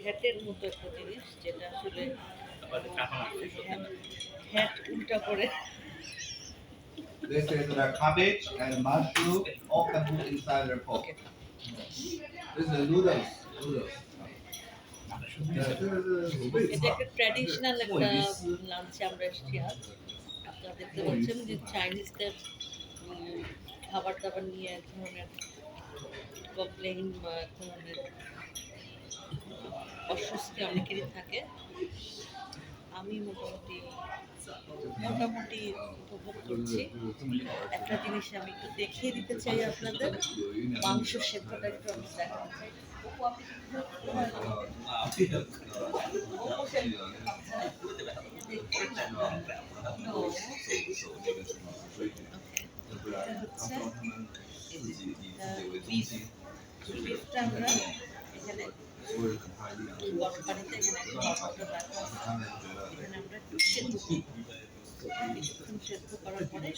হ্যাটের মতো একটা জিনিস যেটা আসলে হ্যাট উল্টা করে। This is the cabbage and mushroom. All can put inside their pot. Okay, This is the noodles. Noodles. এটা একটা ট্র্যাডিশনাল একটা লাঞ্চে আমরা এসেছি আজ। আপনারা দেখতে পাচ্ছেন যে চাইনিজদের খাবার দাবার নিয়ে এক ধরনের কমপ্লেইন বা এক ধরনের অস্বস্তি অনেকেরই থাকে। আমি মোটামুটি মোটামুটি উপভোগ করছি। একটা জিনিস আমি একটু দেখিয়ে দিতে চাই আপনাদের, মাংস সেদ্ধটা একটু আমি দেখাতে চাই। অপু, আপনি কি বিফটা আমরা এখানে গরম পানিতে এখানে মশলাটা রাখা আছে। এখানে আমরা একটু সেদ্ধ করব। কিছুক্ষণ সেদ্ধ করার পরে